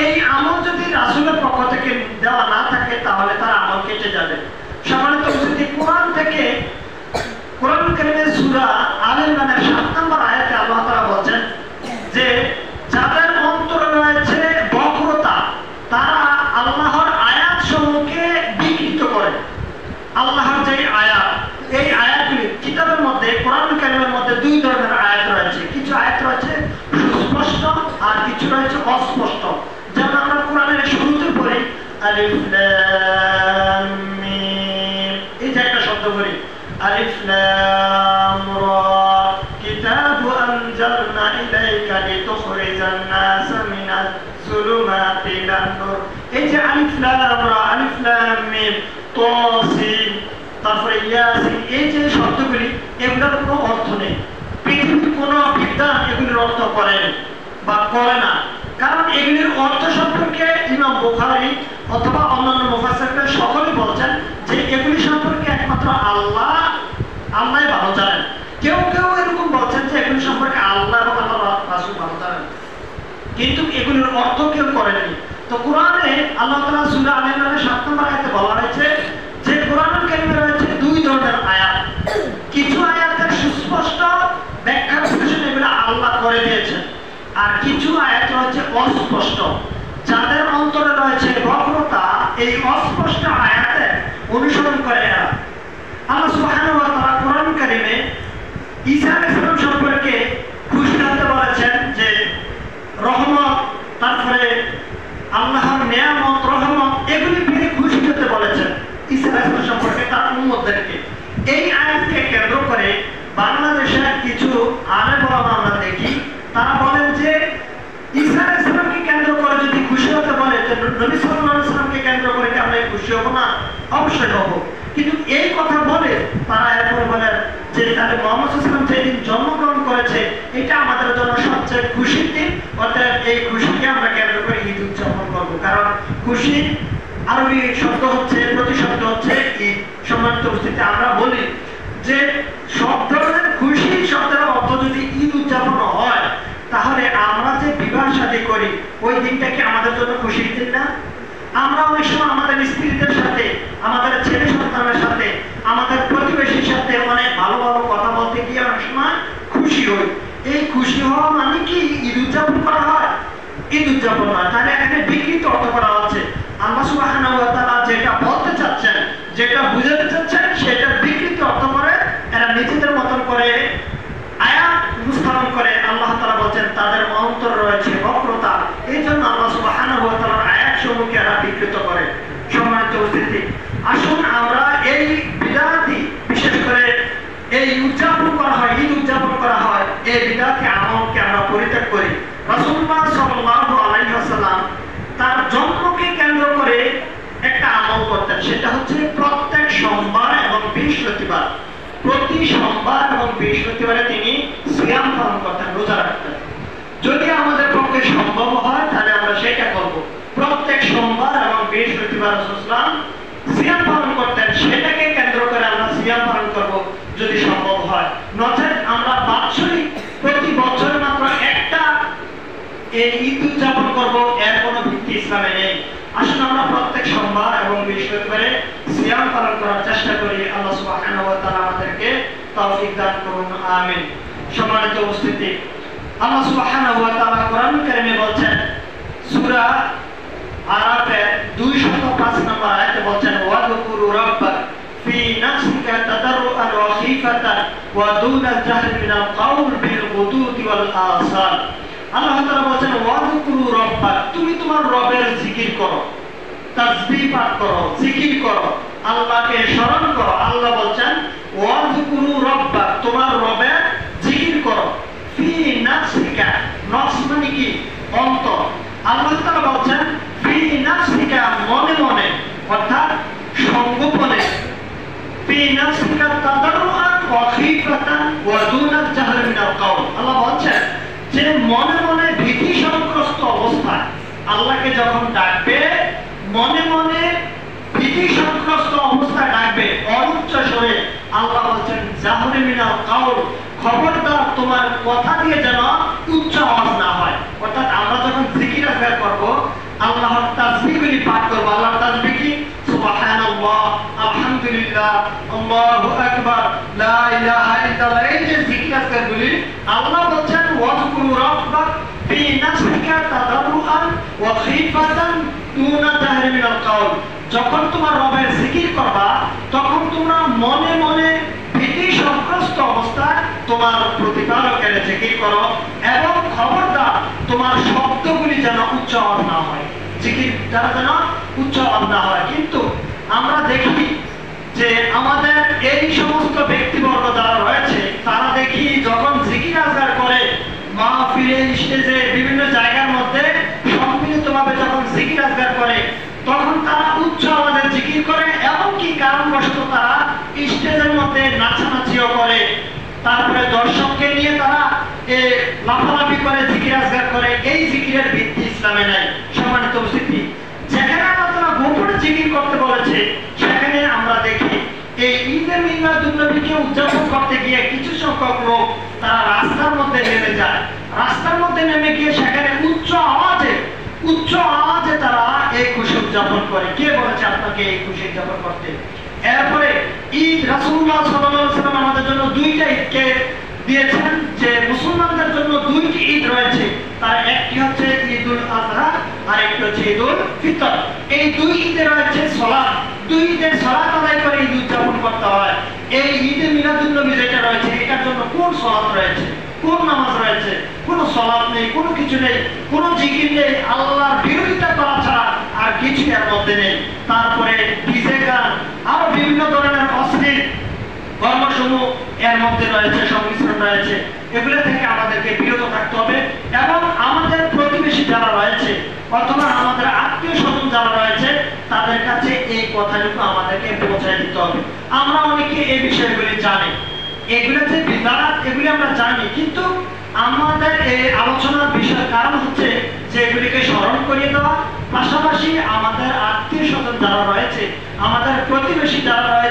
এই আমল যদি রাসূলের পক্ষ থেকে দেওয়া না থাকে তাহলে তার আমল কেটে যাবে। সম্মানিত উপস্থিতি, কোরআন থেকে কোরআন কারীমের সূরা আলে ইমরানের 7 নম্বর আয়াতে আল্লাহ তাআলা বলেন যে যাদের অন্তরে রয়েছে বক্রতা তারা আল্লাহর আয়াতসমূহকে বিকৃত করে। আল্লাহর যে আয়াত, এই আয়াতগুলি কিতাবের মধ্যে কোরআন কারীমের মধ্যে দুই ধরনের আয়াত রয়েছে। কিছু আয়াত রয়েছে সুস্পষ্ট আর কিছু রয়েছে অস্পষ্ট। যেমন আমরা কোরআনের শুরুতে পড়ি আলিফ লাম মিম, এই যে একটা শব্দ বলি আলিফ লাম রা কিতাবু আনজালনা ইলাইকা লিতুখরিজান নাস মিনাজ যুলুমাতি ইলান নূর। এই যে আলিফ লাম রা, আলিফ লাম মিম, তাসিন, তারপরে ইয়াসিন, এই যে শব্দগুলি এগুলোর কোনো অর্থ নেই। পৃথিবীর কোনো বিদ্বান এগুলির অর্থ করেন বা করে না, কারণ এগুলির অর্থ সম্পর্কে ইমাম বুখারী অথবা অন্যান্য মুফাসসিররা সকলেই বলছেন যে এগুলি সম্পর্কে একমাত্র আল্লাহই ভালো জানেন। কেউ কেউ এরকম বলছেন যে এগুলি সম্পর্কে আল্লাহ এবং আল্লাহর রাসূল ভালো জানেন, কিন্তু এগুলির অর্থ কেউ করেনি। তো কোরআনে আল্লাহ তাআলা সূরা আলে ইমরানের 7 নম্বর আয়াতে বলা হয়েছে যে কোরআনুল কারীমে রয়েছে দুই ধরনের আয়াত। কিছু আয়াতের সুস্পষ্ট ব্যাখ্যা বিশ্লেষণ এগুলো আল্লাহ করে দিয়েছেন, আর কিছু আয়াত রয়েছে অস্পষ্ট। যাদের অন্তরে রয়েছে বক্রতা এই অস্পষ্ট আয়াতের অনুসরণ করে এরা। আল্লাহ সুবহানাহু ওয়া তাআলা কোরআন কারীমে ঈসা আলাইহিস সালাম সম্পর্কে খুশি হতে বলেছেন যে রহমত, তারপরে আল্লাহর নিয়ামত, রহমত এগুলি পেয়ে খুশি হতে বলেছেন ঈসা আলাইহিস সালাম সম্পর্কে তার উম্মতদেরকে। এই আয়াতকে কেন্দ্র করে বাংলাদেশের কিছু আলেম ওলামা আমরা দেখি, তারা বলেন যে ঈসা আলাইহিস সালামকে কেন্দ্র করে যদি খুশি হতে বলে যে নবী সাল্লাল্লাহু আলাইহি ওয়াসাল্লামকে কেন্দ্র করে কি আমরা খুশি হব না? অবশ্যই হব। কিন্তু এই কথা বলে তারা এরপর বলেন যে তাহলে মুহাম্মদ সাল্লাল্লাহু আলাইহি ওয়াসাল্লাম যেদিন জন্মগ্রহণ করেছে এটা আমাদের জন্য সবচেয়ে খুশির দিন, অর্থাৎ এই খুশিকে আমরা কেন্দ্র করে ঈদ উদযাপন করব। কারণ খুশি আরবি শব্দ হচ্ছে, প্রতিশব্দ হচ্ছে ঈদ। সম্মানিত উপস্থিতি, আমরা বলি যে সব ধরনের খুশি শব্দের অর্থ যদি ঈদ উদযাপন হয় তাহলে আমরা যে বিবাহ শাদী করি ওই দিনটা কি আমাদের জন্য খুশির দিন না? আমরা অনেক সময় আমাদের স্ত্রীদের সাথে, আমাদের ছেলে সন্তানের সাথে, আমাদের প্রতিবেশীর সাথে অনেক ভালো ভালো কথা বলতে গিয়ে অনেক সময় খুশি হই। এই খুশি হওয়া মানে কি ঈদ উদযাপন করা হয়? ঈদ উদযাপন নয়। তাহলে এখানে বিকৃত অর্থ করা হচ্ছে। আল্লাহ সুবহানাহু ওয়া তাআলা যেটা বলতে চাচ্ছেন, যেটা বুঝাতে চাচ্ছেন, সেটা বিকৃত অর্থ করে এরা নিজেদের মতন করে আয়াত উপস্থাপন করে। আল্লাহ তাআলা বলেন তাদের অন্তর রয়েছে বক্রতা, এই জন্য আল্লাহ সুবহানাহু ওয়া তাআলার আয়াতসমূহকে এরা বিকৃত করে। সম্মানিত উপস্থিতি, আসুন আমরা এই বিদআতি, বিশেষ করে এই উদযাপন করা হয়, ঈদ উদযাপন করা হয়, এই বিদআতি আমলকে আমরা পরিত্যাগ করি। রাসূলুল্লাহ সাল্লাল্লাহু আলাইহি ওয়াসাল্লাম তার জন্মকে কেন্দ্র করে একটা আমল করতেন, সেটা হচ্ছে প্রত্যেক সোমবার এবং বৃহস্পতিবার, প্রতি সোমবার এবং বৃহস্পতিবারে তিনি সিয়াম পালন করতেন, রোজা রাখতেন। যদি আমাদের পক্ষে সম্ভব হয় তাহলে আমরা সেটা করব। প্রত্যেক সোমবার এবং বৃহস্পতিবার রাসূলুল্লাহ সিয়াম পালন করতেন, সেটাকে কেন্দ্র করে আমরা সিয়াম পালন করব যদি সম্ভব হয়। নচেত আমরা বাৎসরিক প্রতি বছর মাত্র একটা এই ঈদ উদযাপন করব, এর কোনো ভিত্তি ইসলামে নেই। আসুন আমরা প্রত্যেক সোমবার এবং বৃহস্পতিবারে সিয়াম পালন করার চেষ্টা করি। আল্লাহ সুবহানাহু ওয়া তাআলা আমাদেরকে তৌফিক দান করুন, আমিন। সম্মানিত উপস্থিতি, আল্লাহ সুবহানাহু ওয়া তাআলা কোরআন কারীমে বলেন সূরা আরাফের 205 নম্বর আয়াতে বলেন ওয়াযকুরু রাব্বাক ফি নাফসিকা তাদাররুআন ওয়া খীফাতান ওয়া দুনাল জাহরি মিনাল কাউল বিল গুদুতি ওয়াল আসাল। আল্লাহ তাআলা বলেন ওয়াযকুরু রাব্বাক, তুমি তোমার রবের জিকির করো, তাসবিহ পাঠ করো, জিকির করো, আল্লাহকে স্মরণ করো। আল্লাহ বলেন ওয়াযকুরু রাব্বাক, তোমার রবের জিকির করো, ফি নাফসিকা, নফস মানে কি? অন্তর। আল্লাহ তাআলা বলেন ফি নাফসিকা, মনে মনে, অর্থাৎ সংগোপনে, ফি নাফসিকা তাদাররুআন ওয়া খীফাতান ওয়া দুনাল জাহরি মিনাল কাউল। আল্লাহ বলেন যে মনে মনে ভীতি সংগ্রস্ত অবস্থায় আল্লাহকে যখন ডাকবে, মনে মনে ভীতি সংগ্রস্ত অবস্থায় ডাকবে, অনুচ্চ স্বরে। আল্লাহ বলছেন জাহরি মিনাল কাউল, খবরদার তোমার কথা দিয়ে যেন উচ্চ আওয়াজ না হয়। অর্থাৎ আমরা যখন জিকির আজকার করব আল্লাহর তাসবিহগুলি পাঠ করব। আল্লাহর তাসবিহ কি? সুবহানাল্লাহ, আলহামদুলিল্লাহ, আল্লাহু আকবার, লা ইলাহা ইল্লাল্লাহ। এই যে জিকির আজকারগুলি আল্লাহ বলছেন ওয়াজকুরু রাব্বাক ফি নাফসিকা তাদাররুআন ওয়া খিফাতান দুনা জাহরি মিনাল কাওল। যখন তোমার রবের জিকির করবা তখন তোমরা মনে মনে ভীতি সন্ত্রস্ত অবস্থায় তোমার প্রতিপালকের জিকির করো এবং খবরদার তোমার শব্দগুলি যেন উচ্চ আওয়াজ না হয়, জিকির দ্বারা যেন উচ্চ আওয়াজ না হয়। কিন্তু আমরা দেখি যে আমাদের এই সমস্ত ব্যক্তিবর্গ যারা রয়েছে তারা দেখি যখন জিকির আজগার করে মাহফিলে, স্টেজে, বিভিন্ন জায়গার মধ্যে সম্মিলিতভাবে যখন জিকির আজগার করে তখন তারা উচ্চ আওয়াজে জিকির করে এবং কি কারণবশত তারা স্টেজের মধ্যে নাচানাচিও করে, তারপরে দর্শককে নিয়ে তারা লাফালাফি করে জিকির আজগার করে। এই জিকিরের ভিত্তি ইসলামে নাই। সম্মানিত উপস্থিতি, যেখানে আল্লাহ তাআলা গোপনে জিকির করতে বলেছে সেখানে আমরা দেখি এই ঈদে মিলাদুন্নবীকে উদযাপন করতে গিয়ে কিছু সংখ্যক লোক তারা রাস্তার মধ্যে নেমে যায়। রাস্তার মধ্যে নেমে গিয়ে সেখানে উচ্চ আওয়াজে তারা এই খুশি উদযাপন করে। কে বলেছে আপনাকে এই খুশি উদযাপন করতে? এরপরে ঈদ রাসূলুল্লাহ সাল্লাল্লাহু আলাইহি ওয়াসাল্লাম আমাদের জন্য দুইটা ঈদকে দিয়েছেন, যে মুসলমানদের জন্য দুইটি ঈদ রয়েছে। তার একটি হচ্ছে ঈদুল আযহা আর একটি হচ্ছে ঈদুল ফিতর। এই দুই ঈদে রয়েছে সালাত, দুই ঈদের সালাত আদায় করে ঈদ উদযাপন করতে হয়। এই ঈদে মিলাদুন্নবী যেটা রয়েছে এটার জন্য কোন সালাত রয়েছে, কোন নামাজ রয়েছে? কোনো সালাত নেই, কোনো কিছু নেই, কোনো জিকির নেই, আল্লাহর বিরোধিতা করা ছাড়া আর কিছু এর মধ্যে নেই। তারপরে ডিজে গান, আরো বিভিন্ন ধরনের অশ্লীল কর্মসমূহ এর মধ্যে রয়েছে, সংমিশ্রণ রয়েছে। এগুলো থেকে আমাদেরকে বিরত থাকতে হবে এবং আমাদের প্রতিবেশী যারা রয়েছে অথবা আমাদের আত্মীয় স্বজন যারা রয়েছে তাদের কাছে এই কথাটুকু আমাদেরকে পৌঁছায় দিতে হবে। আমরা অনেকে এই বিষয়গুলি জানি, এগুলো যে বিধান এগুলি আমরা জানি, কিন্তু আমাদের এই আলোচনার বিষয়ের কারণ হচ্ছে যে এগুলিকে স্মরণ করিয়ে দেওয়া, পাশাপাশি আমাদের আত্মীয় স্বজন যারা রয়েছে, আমাদের প্রতিবেশী যারা রয়েছে